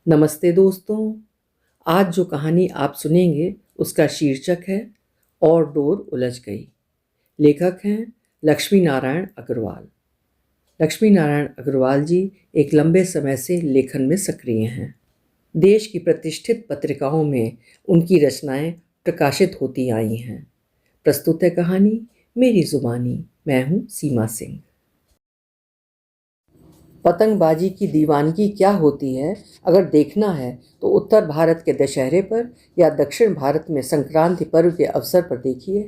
नमस्ते दोस्तों। आज जो कहानी आप सुनेंगे उसका शीर्षक है और डोर उलझ गई। लेखक हैं लक्ष्मी नारायण अग्रवाल। लक्ष्मी नारायण अग्रवाल जी एक लंबे समय से लेखन में सक्रिय हैं। देश की प्रतिष्ठित पत्रिकाओं में उनकी रचनाएं प्रकाशित होती आई हैं। प्रस्तुत है कहानी मेरी जुबानी। मैं हूँ सीमा सिंह। पतंगबाजी की दीवानगी क्या होती है अगर देखना है तो उत्तर भारत के दशहरे पर या दक्षिण भारत में संक्रांति पर्व के अवसर पर देखिए।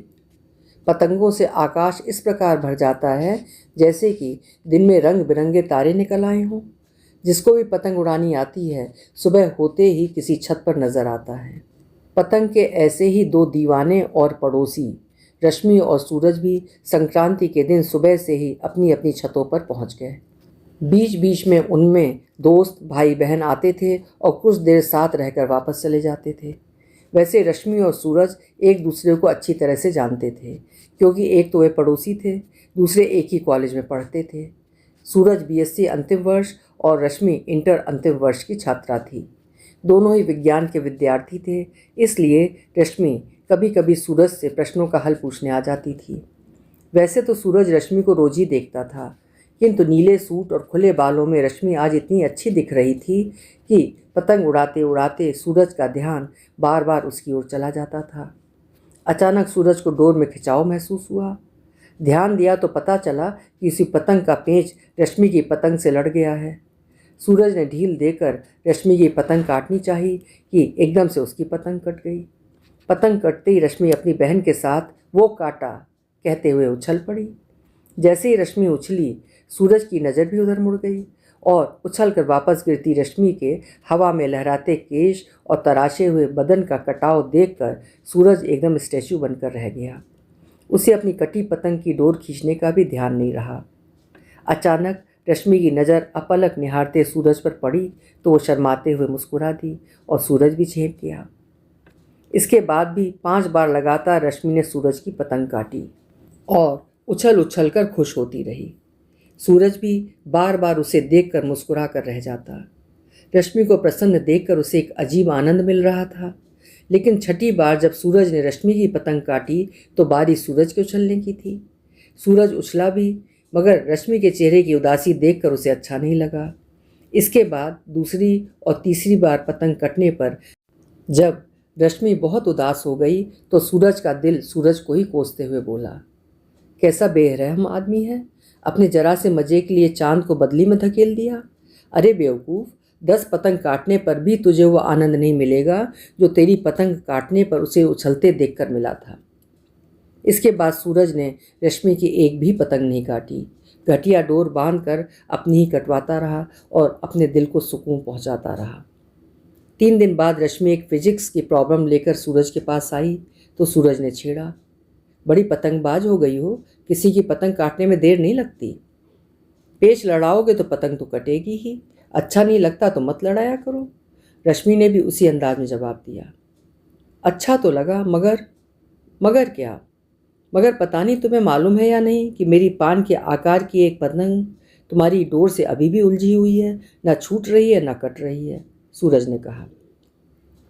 पतंगों से आकाश इस प्रकार भर जाता है जैसे कि दिन में रंग बिरंगे तारे निकल आए हों। जिसको भी पतंग उड़ानी आती है सुबह होते ही किसी छत पर नजर आता है। पतंग के ऐसे ही दो दीवाने और पड़ोसी रश्मि और सूरज भी संक्रांति के दिन सुबह से ही अपनी अपनी छतों पर पहुंच गए। बीच बीच में उनमें दोस्त भाई बहन आते थे और कुछ देर साथ रहकर वापस चले जाते थे। वैसे रश्मि और सूरज एक दूसरे को अच्छी तरह से जानते थे क्योंकि एक तो वे पड़ोसी थे, दूसरे एक ही कॉलेज में पढ़ते थे। सूरज बीएससी अंतिम वर्ष और रश्मि इंटर अंतिम वर्ष की छात्रा थी। दोनों ही विज्ञान के विद्यार्थी थे, इसलिए रश्मि कभी कभी सूरज से प्रश्नों का हल पूछने आ जाती थी। वैसे तो सूरज रश्मि को रोज ही देखता था, किंतु नीले सूट और खुले बालों में रश्मि आज इतनी अच्छी दिख रही थी कि पतंग उड़ाते उड़ाते सूरज का ध्यान बार बार उसकी ओर चला जाता था। अचानक सूरज को डोर में खिंचाव महसूस हुआ। ध्यान दिया तो पता चला कि उसी पतंग का पेंच रश्मि की पतंग से लड़ गया है। सूरज ने ढील देकर रश्मि की पतंग काटनी चाहिए कि एकदम से उसकी पतंग कट गई। पतंग कटते ही रश्मि अपनी बहन के साथ वो काटा कहते हुए उछल पड़ी। जैसे ही रश्मि उछली सूरज की नज़र भी उधर मुड़ गई और उछलकर वापस गिरती रश्मि के हवा में लहराते केश और तराशे हुए बदन का कटाव देखकर सूरज एकदम स्टैचू बनकर रह गया। उसे अपनी कटी पतंग की डोर खींचने का भी ध्यान नहीं रहा। अचानक रश्मि की नज़र अपलक निहारते सूरज पर पड़ी तो वो शर्माते हुए मुस्कुरा दी और सूरज भी झेप गया। इसके बाद भी 5 बार लगातार रश्मि ने सूरज की पतंग काटी और उछल उछल कर खुश होती रही। सूरज भी बार बार उसे देखकर मुस्कुरा कर रह जाता। रश्मि को प्रसन्न देखकर उसे एक अजीब आनंद मिल रहा था। लेकिन छठी बार जब सूरज ने रश्मि की पतंग काटी तो बारी सूरज के उछलने की थी। सूरज उछला भी, मगर रश्मि के चेहरे की उदासी देखकर उसे अच्छा नहीं लगा। इसके बाद दूसरी और तीसरी बार पतंग कटने पर जब रश्मि बहुत उदास हो गई तो सूरज का दिल सूरज को ही कोसते हुए बोला, कैसा बेरहम आदमी है, अपने जरा से मजे के लिए चांद को बदली में धकेल दिया। अरे बेवकूफ़, 10 पतंग काटने पर भी तुझे वो आनंद नहीं मिलेगा जो तेरी पतंग काटने पर उसे उछलते देखकर मिला था। इसके बाद सूरज ने रश्मि की एक भी पतंग नहीं काटी। घटिया डोर बांधकर अपनी ही कटवाता रहा और अपने दिल को सुकून पहुंचाता रहा। 3 दिन बाद रश्मि एक फिजिक्स की प्रॉब्लम लेकर सूरज के पास आई तो सूरज ने छेड़ा, बड़ी पतंगबाज हो गई हो, किसी की पतंग काटने में देर नहीं लगती। पेच लड़ाओगे तो पतंग तो कटेगी ही, अच्छा नहीं लगता तो मत लड़ाया करो। रश्मि ने भी उसी अंदाज में जवाब दिया। अच्छा तो लगा, मगर क्या? मगर पता नहीं तुम्हें मालूम है या नहीं कि मेरी पान के आकार की एक पतंग तुम्हारी डोर से अभी भी उलझी हुई है, ना छूट रही है ना कट रही है। सूरज ने कहा,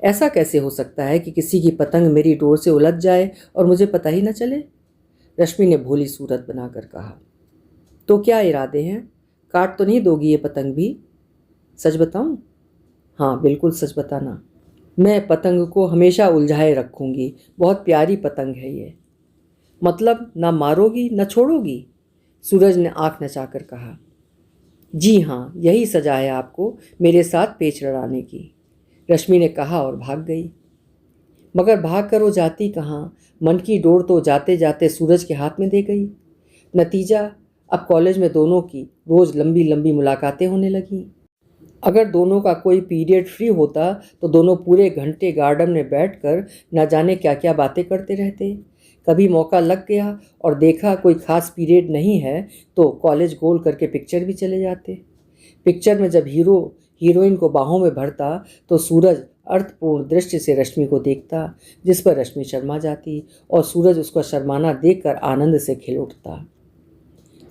ऐसा कैसे हो सकता है कि किसी की पतंग मेरी डोर से उलझ जाए और मुझे पता ही न चले? रश्मि ने भोली सूरत बनाकर कहा। तो क्या इरादे हैं? काट तो नहीं दोगी ये पतंग भी? सच बताऊं? हाँ बिल्कुल सच बताना। मैं पतंग को हमेशा उलझाए रखूंगी, बहुत प्यारी पतंग है ये। मतलब ना मारोगी न छोड़ोगी? सूरज ने आंख नचाकर कहा। जी हाँ, यही सजा है आपको मेरे साथ पेच लड़ाने की, रश्मि ने कहा और भाग गई। मगर भाग कर वो जाती कहाँ? मन की डोर तो जाते जाते सूरज के हाथ में दे गई। नतीजा, अब कॉलेज में दोनों की रोज़ लंबी लंबी मुलाकातें होने लगीं। अगर दोनों का कोई पीरियड फ्री होता तो दोनों पूरे घंटे गार्डन में बैठकर न जाने क्या क्या बातें करते रहते। कभी मौका लग गया और देखा कोई खास पीरियड नहीं है तो कॉलेज गोल करके पिक्चर भी चले जाते। पिक्चर में जब हीरो हीरोइन को बाहों में भरता तो सूरज अर्थपूर्ण दृष्टि से रश्मि को देखता, जिस पर रश्मि शर्मा जाती और सूरज उसका शर्माना देखकर आनंद से खिल उठता।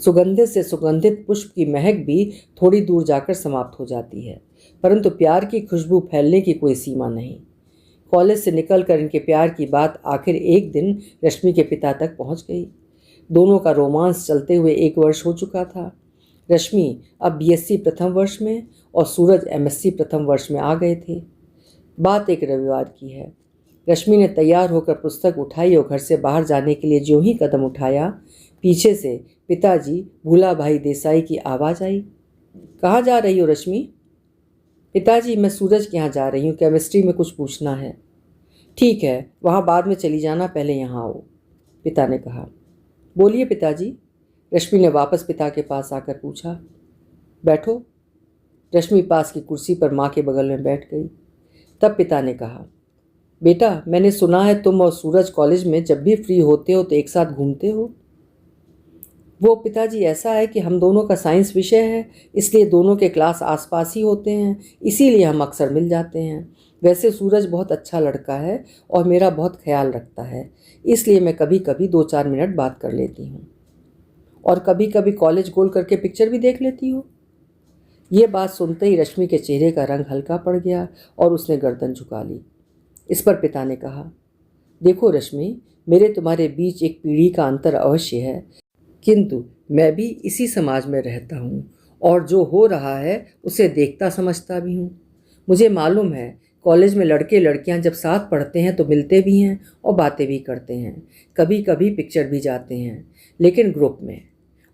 सुगंधित से सुगंधित पुष्प की महक भी थोड़ी दूर जाकर समाप्त हो जाती है। परंतु प्यार की खुशबू फैलने की कोई सीमा नहीं। कॉलेज से निकलकर इनके प्यार की बात आखिर एक दिन रश्मि के पिता तक पहुंच गई। दोनों का रोमांस चलते हुए 1 वर्ष हो चुका था। रश्मि अब बीएससी प्रथम वर्ष में और सूरज एमएससी प्रथम वर्ष में आ गए थे। बात एक रविवार की है। रश्मि ने तैयार होकर पुस्तक उठाई और घर से बाहर जाने के लिए ज्यों ही कदम उठाया, पीछे से पिताजी भूला भाई देसाई की आवाज़ आई। कहाँ जा रही हो रश्मि? पिताजी, मैं सूरज के यहाँ जा रही हूँ, केमिस्ट्री में कुछ पूछना है। ठीक है, वहाँ बाद में चली जाना, पहले यहाँ आओ, पिता ने कहा। बोलिए पिताजी, रश्मि ने वापस पिता के पास आकर पूछा। बैठो। रश्मि पास की कुर्सी पर माँ के बगल में बैठ गई। तब पिता ने कहा, बेटा, मैंने सुना है तुम और सूरज कॉलेज में जब भी फ्री होते हो तो एक साथ घूमते हो। वो पिताजी, ऐसा है कि हम दोनों का साइंस विषय है, इसलिए दोनों के क्लास आसपास ही होते हैं, इसीलिए हम अक्सर मिल जाते हैं। वैसे सूरज बहुत अच्छा लड़का है और मेरा बहुत ख्याल रखता है, इसलिए मैं कभी कभी 2-4 मिनट बात कर लेती हूँ। और कभी कभी कॉलेज गोल करके पिक्चर भी देख लेती हो। ये बात सुनते ही रश्मि के चेहरे का रंग हल्का पड़ गया और उसने गर्दन झुका ली। इस पर पिता ने कहा, देखो रश्मि, मेरे तुम्हारे बीच एक पीढ़ी का अंतर अवश्य है, किंतु मैं भी इसी समाज में रहता हूँ और जो हो रहा है उसे देखता समझता भी हूँ। मुझे मालूम है कॉलेज में लड़के लड़कियाँ जब साथ पढ़ते हैं तो मिलते भी हैं और बातें भी करते हैं, कभी कभी पिक्चर भी जाते हैं, लेकिन ग्रुप में।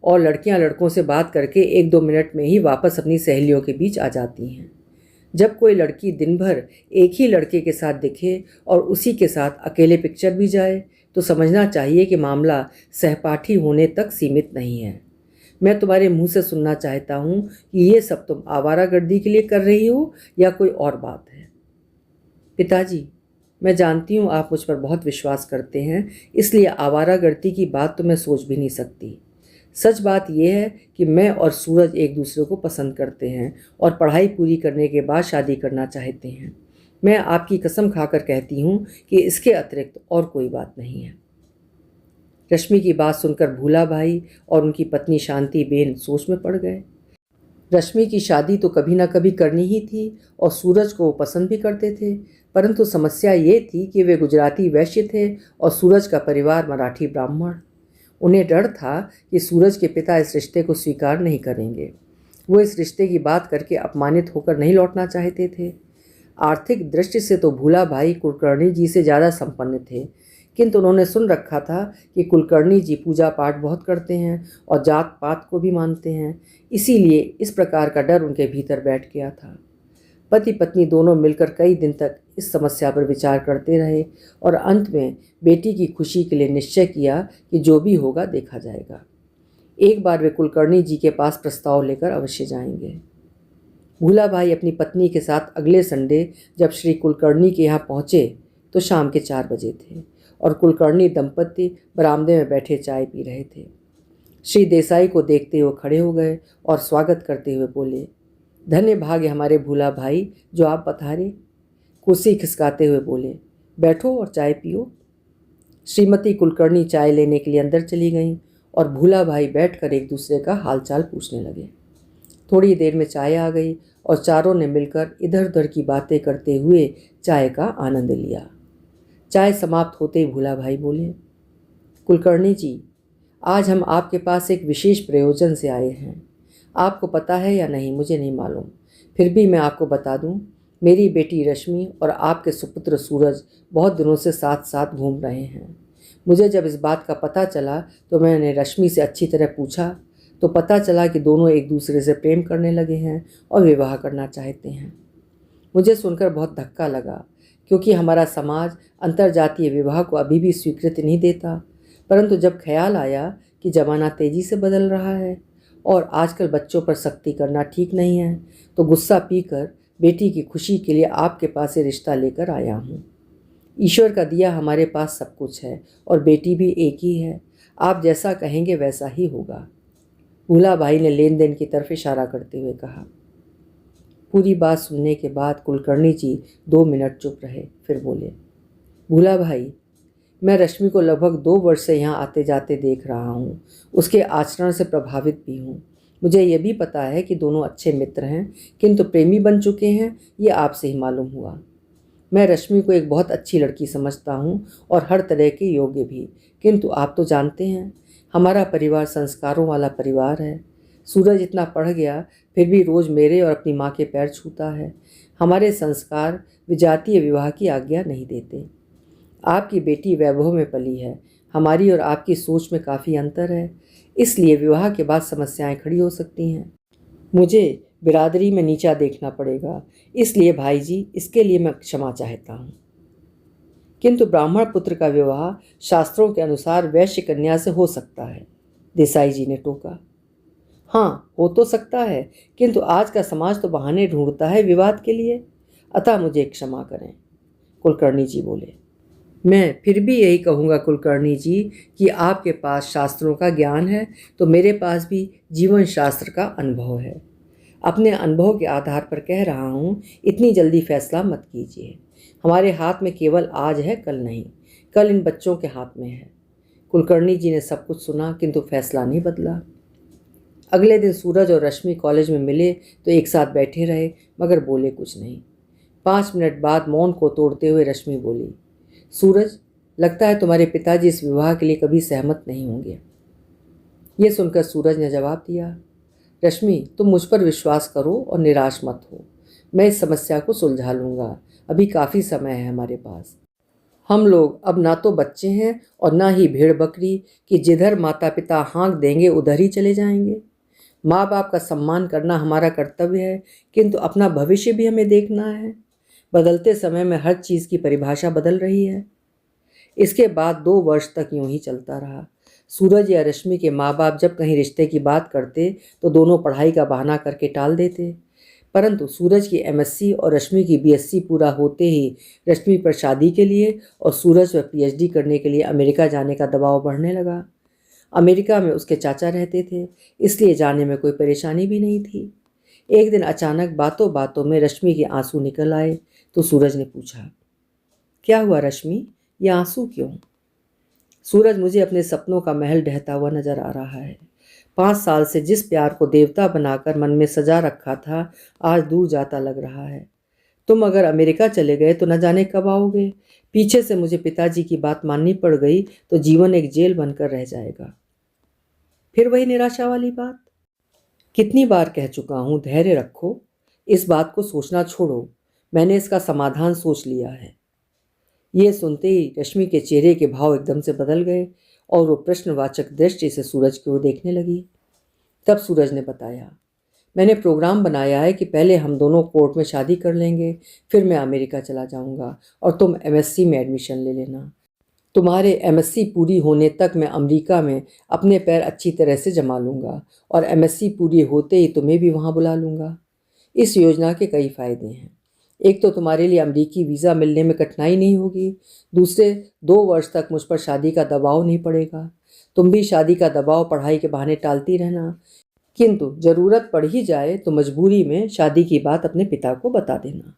और लड़कियाँ लड़कों से बात करके 1-2 मिनट में ही वापस अपनी सहेलियों के बीच आ जाती हैं। जब कोई लड़की दिन भर एक ही लड़के के साथ दिखे और उसी के साथ अकेले पिक्चर भी जाए तो समझना चाहिए कि मामला सहपाठी होने तक सीमित नहीं है। मैं तुम्हारे मुंह से सुनना चाहता हूँ कि ये सब तुम आवारागर्दी के लिए कर रही हो या कोई और बात है। पिताजी, मैं जानती हूँ आप मुझ पर बहुत विश्वास करते हैं, इसलिए आवारागर्दी की बात तो मैं सोच भी नहीं सकती। सच बात यह है कि मैं और सूरज एक दूसरे को पसंद करते हैं और पढ़ाई पूरी करने के बाद शादी करना चाहते हैं। मैं आपकी कसम खाकर कहती हूँ कि इसके अतिरिक्त और कोई बात नहीं है। रश्मि की बात सुनकर भूला भाई और उनकी पत्नी शांति बेन सोच में पड़ गए। रश्मि की शादी तो कभी ना कभी करनी ही थी और सूरज को वो पसंद भी करते थे, परंतु समस्या ये थी कि वे गुजराती वैश्य थे और सूरज का परिवार मराठी ब्राह्मण। उन्हें डर था कि सूरज के पिता इस रिश्ते को स्वीकार नहीं करेंगे। वो इस रिश्ते की बात करके अपमानित होकर नहीं लौटना चाहते थे। आर्थिक दृष्टि से तो भूला भाई कुलकर्णी जी से ज़्यादा संपन्न थे, किंतु उन्होंने सुन रखा था कि कुलकर्णी जी पूजा पाठ बहुत करते हैं और जात पात को भी मानते हैं, इसीलिए इस प्रकार का डर उनके भीतर बैठ गया था। पति पत्नी दोनों मिलकर कई दिन तक इस समस्या पर विचार करते रहे और अंत में बेटी की खुशी के लिए निश्चय किया कि जो भी होगा देखा जाएगा। एक बार वे कुलकर्णी जी के पास प्रस्ताव लेकर अवश्य जाएंगे। भूला भाई अपनी पत्नी के साथ अगले संडे जब श्री कुलकर्णी के यहाँ पहुँचे तो शाम के 4 बजे थे और कुलकर्णी दंपति बरामदे में बैठे चाय पी रहे थे। श्री देसाई को देखते हुए खड़े हो गए और स्वागत करते हुए बोले, धन्य भाग्य हमारे भूला भाई जो आप पधारे। कुर्सी खिसकाते हुए बोले, बैठो और चाय पियो। श्रीमती कुलकर्णी चाय लेने के लिए अंदर चली गईं और भूला भाई बैठकर एक दूसरे का हालचाल पूछने लगे। थोड़ी देर में चाय आ गई और चारों ने मिलकर इधर उधर की बातें करते हुए चाय का आनंद लिया। चाय समाप्त होते ही भूला भाई बोले, कुलकर्णी जी, आज हम आपके पास एक विशेष प्रयोजन से आए हैं। आपको पता है या नहीं मुझे नहीं मालूम, फिर भी मैं आपको बता दूं, मेरी बेटी रश्मि और आपके सुपुत्र सूरज बहुत दिनों से साथ साथ घूम रहे हैं। मुझे जब इस बात का पता चला तो मैंने रश्मि से अच्छी तरह पूछा तो पता चला कि दोनों एक दूसरे से प्रेम करने लगे हैं और विवाह करना चाहते हैं। मुझे सुनकर बहुत धक्का लगा, क्योंकि हमारा समाज अंतर्जातीय विवाह को अभी भी स्वीकृति नहीं देता। परंतु जब ख्याल आया कि ज़माना तेज़ी से बदल रहा है और आजकल बच्चों पर सख्ती करना ठीक नहीं है, तो गुस्सा पीकर बेटी की खुशी के लिए आपके पास ये रिश्ता लेकर आया हूँ। ईश्वर का दिया हमारे पास सब कुछ है और बेटी भी एक ही है। आप जैसा कहेंगे वैसा ही होगा। भूला भाई ने लेन देन की तरफ इशारा करते हुए कहा। पूरी बात सुनने के बाद कुलकर्णी जी 2 मिनट चुप रहे, फिर बोले, भूला भाई, मैं रश्मि को लगभग 2 वर्ष से यहाँ आते जाते देख रहा हूँ। उसके आचरण से प्रभावित भी हूँ। मुझे ये भी पता है कि दोनों अच्छे मित्र हैं, किंतु प्रेमी बन चुके हैं ये आपसे ही मालूम हुआ। मैं रश्मि को एक बहुत अच्छी लड़की समझता हूँ और हर तरह के योग्य भी, किंतु आप तो जानते हैं हमारा परिवार संस्कारों वाला परिवार है। सूरज इतना पढ़ गया फिर भी रोज़ मेरे और अपनी माँ के पैर छूता है। हमारे संस्कार विजातीय विवाह की आज्ञा नहीं देते। आपकी बेटी वैभव में पली है, हमारी और आपकी सोच में काफ़ी अंतर है, इसलिए विवाह के बाद समस्याएं खड़ी हो सकती हैं। मुझे बिरादरी में नीचा देखना पड़ेगा, इसलिए भाई जी इसके लिए मैं क्षमा चाहता हूँ। किंतु ब्राह्मण पुत्र का विवाह शास्त्रों के अनुसार वैश्य कन्या से हो सकता है, देसाई जी ने टोका। हाँ, हो तो सकता है, किंतु आज का समाज तो बहाने ढूंढता है विवाद के लिए, अतः मुझे क्षमा करें, कुलकर्णी जी बोले। मैं फिर भी यही कहूँगा कुलकर्णी जी कि आपके पास शास्त्रों का ज्ञान है तो मेरे पास भी जीवन शास्त्र का अनुभव है। अपने अनुभव के आधार पर कह रहा हूँ, इतनी जल्दी फैसला मत कीजिए। हमारे हाथ में केवल आज है, कल नहीं। कल इन बच्चों के हाथ में है। कुलकर्णी जी ने सब कुछ सुना किंतु फैसला नहीं बदला। अगले दिन सूरज और रश्मि कॉलेज में मिले तो एक साथ बैठे रहे मगर बोले कुछ नहीं। 5 मिनट बाद मौन को तोड़ते हुए रश्मि बोली, सूरज, लगता है तुम्हारे पिताजी इस विवाह के लिए कभी सहमत नहीं होंगे। ये सुनकर सूरज ने जवाब दिया, रश्मि तुम मुझ पर विश्वास करो और निराश मत हो। मैं इस समस्या को सुलझा लूँगा। अभी काफ़ी समय है हमारे पास। हम लोग अब ना तो बच्चे हैं और ना ही भेड़ बकरी कि जिधर माता पिता हाँक देंगे उधर ही चले जाएंगे। माँ बाप का सम्मान करना हमारा कर्तव्य है, किंतु अपना भविष्य भी हमें देखना है। बदलते समय में हर चीज़ की परिभाषा बदल रही है। इसके बाद 2 वर्ष तक यूं ही चलता रहा। सूरज या रश्मि के माँ बाप जब कहीं रिश्ते की बात करते तो दोनों पढ़ाई का बहाना करके टाल देते, परंतु सूरज की एमएससी और रश्मि की बीएससी पूरा होते ही रश्मि पर शादी के लिए और सूरज पर पीएचडी करने के लिए अमेरिका जाने का दबाव बढ़ने लगा। अमेरिका में उसके चाचा रहते थे, इसलिए जाने में कोई परेशानी भी नहीं थी। एक दिन अचानक बातों बातों में रश्मि के आंसू निकल आए तो सूरज ने पूछा, क्या हुआ रश्मि, ये आंसू क्यों? सूरज, मुझे अपने सपनों का महल ढहता हुआ नजर आ रहा है। 5 साल से जिस प्यार को देवता बनाकर मन में सजा रखा था आज दूर जाता लग रहा है। तुम अगर अमेरिका चले गए तो न जाने कब आओगे। पीछे से मुझे पिताजी की बात माननी पड़ गई तो जीवन एक जेल बनकर रह जाएगा। फिर वही निराशा वाली बात। कितनी बार कह चुका हूँ, धैर्य रखो, इस बात को सोचना छोड़ो, मैंने इसका समाधान सोच लिया है। ये सुनते ही रश्मि के चेहरे के भाव एकदम से बदल गए और वो प्रश्नवाचक दृष्टि से सूरज की ओर देखने लगी। तब सूरज ने बताया, मैंने प्रोग्राम बनाया है कि पहले हम दोनों कोर्ट में शादी कर लेंगे, फिर मैं अमेरिका चला जाऊंगा और तुम एमएससी में एडमिशन ले लेना। तुम्हारे एमएससी पूरी होने तक मैं अमेरिका में अपने पैर अच्छी तरह से जमा लूँगा और एमएससी पूरी होते ही तुम्हें भी वहाँ बुला लूँगा। इस योजना के कई फ़ायदे हैं। एक तो तुम्हारे लिए अमेरिकी वीज़ा मिलने में कठिनाई नहीं होगी। दूसरे, 2 वर्ष तक मुझ पर शादी का दबाव नहीं पड़ेगा। तुम भी शादी का दबाव पढ़ाई के बहाने टालती रहना, किंतु ज़रूरत पड़ ही जाए तो मजबूरी में शादी की बात अपने पिता को बता देना।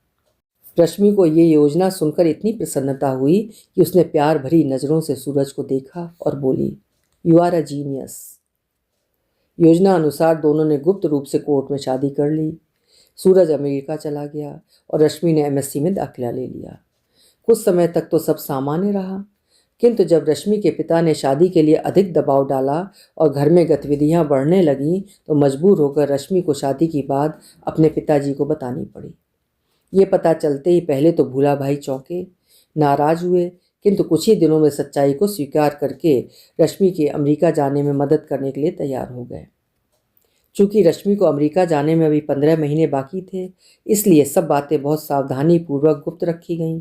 रश्मि को ये योजना सुनकर इतनी प्रसन्नता हुई कि उसने प्यार भरी नज़रों से सूरज को देखा और बोली, यू आर अ जीनियस। योजना अनुसार दोनों ने गुप्त रूप से कोर्ट में शादी कर ली। सूरज अमेरिका चला गया और रश्मि ने एमएससी में दाखिला ले लिया। कुछ समय तक तो सब सामान्य रहा, किंतु जब रश्मि के पिता ने शादी के लिए अधिक दबाव डाला और घर में गतिविधियां बढ़ने लगीं तो मजबूर होकर रश्मि को शादी की बात अपने पिताजी को बतानी पड़ी। ये पता चलते ही पहले तो भूला भाई चौंके, नाराज हुए, किंतु कुछ ही दिनों में सच्चाई को स्वीकार करके रश्मि के अमेरिका जाने में मदद करने के लिए तैयार हो गए। चूँकि रश्मि को अमेरिका जाने में अभी 15 महीने बाकी थे, इसलिए सब बातें बहुत सावधानी पूर्वक गुप्त रखी गईं।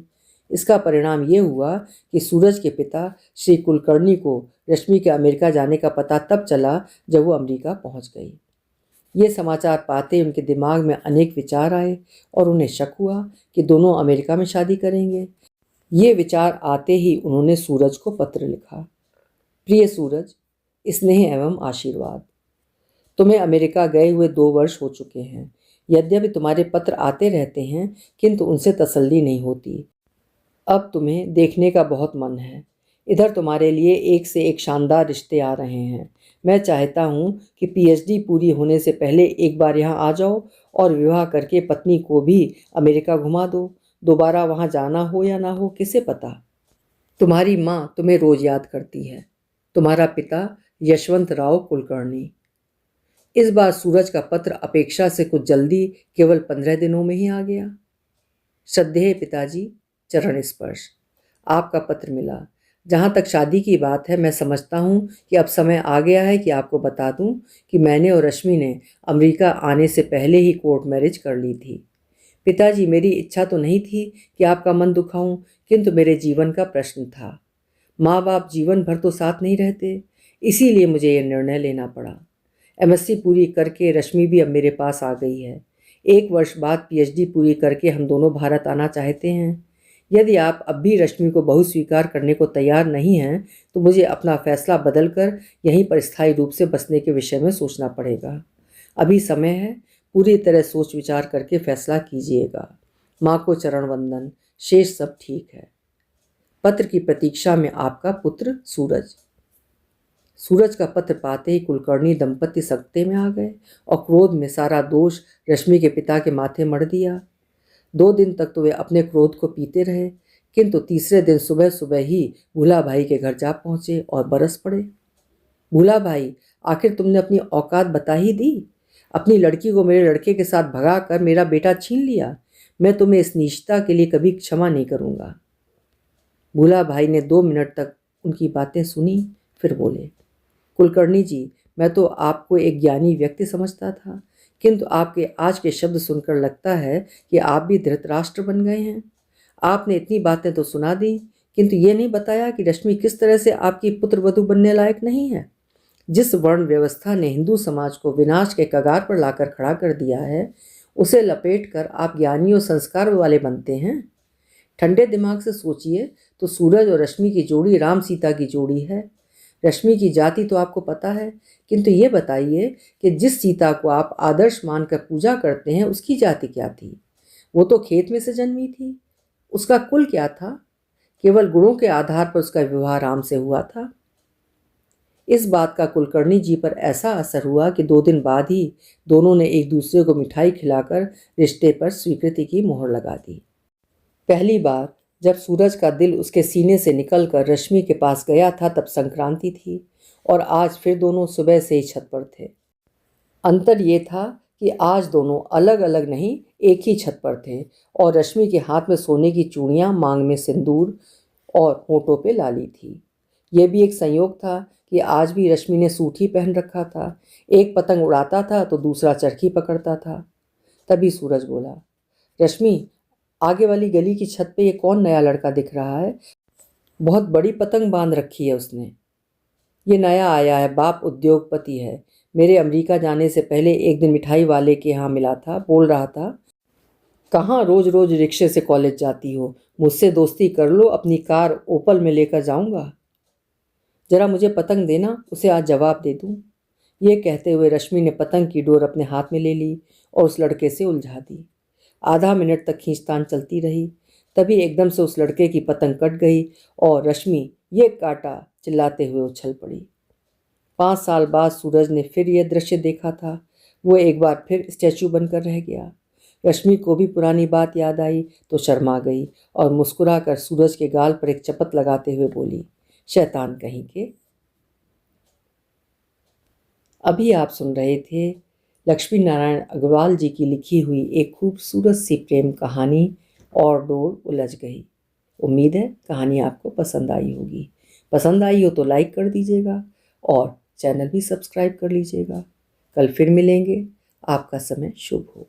इसका परिणाम ये हुआ कि सूरज के पिता श्री कुलकर्णी को रश्मि के अमेरिका जाने का पता तब चला जब वो अमेरिका पहुंच गई। ये समाचार पाते उनके दिमाग में अनेक विचार आए और उन्हें शक हुआ कि दोनों अमेरिका में शादी करेंगे। ये विचार आते ही उन्होंने सूरज को पत्र लिखा, प्रिय सूरज, स्नेह एवं आशीर्वाद। तुम्हें अमेरिका गए हुए 2 वर्ष हो चुके हैं। यद्यपि तुम्हारे पत्र आते रहते हैं, किंतु उनसे तसल्ली नहीं होती। अब तुम्हें देखने का बहुत मन है, इधर तुम्हारे लिए एक से एक शानदार रिश्ते आ रहे हैं। मैं चाहता हूँ कि पीएचडी पूरी होने से पहले एक बार यहाँ आ जाओ और विवाह करके पत्नी को भी अमेरिका घुमा दो। दोबारा वहाँ जाना हो या ना हो किसे पता। तुम्हारी माँ तुम्हें रोज याद करती है। तुम्हारा पिता यशवंत राव कुलकर्णी। इस बार सूरज का पत्र अपेक्षा से कुछ जल्दी, केवल 15 दिनों में ही आ गया। श्रद्धेय पिताजी, चरण स्पर्श। आपका पत्र मिला। जहाँ तक शादी की बात है, मैं समझता हूँ कि अब समय आ गया है कि आपको बता दूँ कि मैंने और रश्मि ने अमेरिका आने से पहले ही कोर्ट मैरिज कर ली थी। पिताजी, मेरी इच्छा तो नहीं थी कि आपका मन दुखाऊं, किंतु मेरे जीवन का प्रश्न था। माँ बाप जीवन भर तो साथ नहीं रहते, इसीलिए मुझे यह निर्णय लेना पड़ा। एमएससी पूरी करके रश्मि भी अब मेरे पास आ गई है। 1 वर्ष बाद पीएचडी पूरी करके हम दोनों भारत आना चाहते हैं। यदि आप अब भी रश्मि को बहू स्वीकार करने को तैयार नहीं हैं, तो मुझे अपना फैसला बदलकर यहीं पर स्थायी रूप से बसने के विषय में सोचना पड़ेगा। अभी समय है, पूरी तरह सोच विचार करके फैसला कीजिएगा। माँ को चरण वंदन। शेष सब ठीक है। पत्र की प्रतीक्षा में आपका पुत्र सूरज। सूरज का पत्र पाते ही कुलकर्णी दंपति सकते में आ गए और क्रोध में सारा दोष रश्मि के पिता के माथे मढ़ दिया। 2 दिन तक तो वे अपने क्रोध को पीते रहे, किंतु तीसरे दिन सुबह सुबह ही भूला भाई के घर जा पहुंचे और बरस पड़े। भूला भाई, आखिर तुमने अपनी औकात बता ही दी। अपनी लड़की को मेरे लड़के के साथ भगा कर मेरा बेटा छीन लिया। मैं तुम्हें इस नीचता के लिए कभी क्षमा नहीं करूँगा। भूला भाई ने 2 मिनट तक उनकी बातें सुनी, फिर बोले, कुलकर्णी जी, मैं तो आपको एक ज्ञानी व्यक्ति समझता था, किंतु आपके आज के शब्द सुनकर लगता है कि आप भी धृतराष्ट्र बन गए हैं। आपने इतनी बातें तो सुना दी, किंतु ये नहीं बताया कि रश्मि किस तरह से आपकी पुत्र वधू बनने लायक नहीं है। जिस वर्ण व्यवस्था ने हिंदू समाज को विनाश के कगार पर लाकर खड़ा कर दिया है, उसे लपेट कर आप ज्ञानी और संस्कार वाले बनते हैं। ठंडे दिमाग से सोचिए तो सूरज और रश्मि की जोड़ी राम सीता की जोड़ी है। रश्मि की जाति तो आपको पता है, किंतु ये बताइए कि जिस सीता को आप आदर्श मानकर पूजा करते हैं, उसकी जाति क्या थी? वो तो खेत में से जन्मी थी। उसका कुल क्या था? केवल गुणों के आधार पर उसका विवाह राम से हुआ था। इस बात का कुलकर्णी जी पर ऐसा असर हुआ कि 2 दिन बाद ही दोनों ने एक दूसरे को मिठाई खिलाकर रिश्ते पर स्वीकृति की मोहर लगा दी। पहली बार जब सूरज का दिल उसके सीने से निकलकर रश्मि के पास गया था, तब संक्रांति थी और आज फिर दोनों सुबह से ही छत पर थे। अंतर ये था कि आज दोनों अलग अलग नहीं, एक ही छत पर थे और रश्मि के हाथ में सोने की चूड़ियाँ, मांग में सिंदूर और होठों पे लाली थी। यह भी एक संयोग था कि आज भी रश्मि ने सूट ही पहन रखा था। एक पतंग उड़ाता था तो दूसरा चरखी पकड़ता था। तभी सूरज बोला, रश्मि, आगे वाली गली की छत पे ये कौन नया लड़का दिख रहा है? बहुत बड़ी पतंग बांध रखी है उसने। ये नया आया है, बाप उद्योगपति है। मेरे अमेरिका जाने से पहले एक दिन मिठाई वाले के यहाँ मिला था। बोल रहा था, कहाँ रोज रोज रिक्शे से कॉलेज जाती हो, मुझसे दोस्ती कर लो, अपनी कार ओपल में लेकर जाऊंगा। जरा मुझे पतंग देना, उसे आज जवाब दे दूं। ये कहते हुए रश्मि ने पतंग की डोर अपने हाथ में ले ली और उस लड़के से उलझा दी। आधा मिनट तक खींचतान चलती रही। तभी एकदम से उस लड़के की पतंग कट गई और रश्मि ये काटा चिल्लाते हुए उछल पड़ी। 5 साल बाद सूरज ने फिर यह दृश्य देखा था। वो एक बार फिर स्टैचू बनकर रह गया। रश्मि को भी पुरानी बात याद आई तो शर्मा गई और मुस्कुरा कर सूरज के गाल पर एक चपत लगाते हुए बोली, शैतान कहीं के। अभी आप सुन रहे थे लक्ष्मी नारायण अग्रवाल जी की लिखी हुई एक खूबसूरत सी प्रेम कहानी और डोर उलझ गई। उम्मीद है कहानी आपको पसंद आई होगी। पसंद आई हो तो लाइक कर दीजिएगा और चैनल भी सब्सक्राइब कर लीजिएगा। कल फिर मिलेंगे। आपका समय शुभ हो।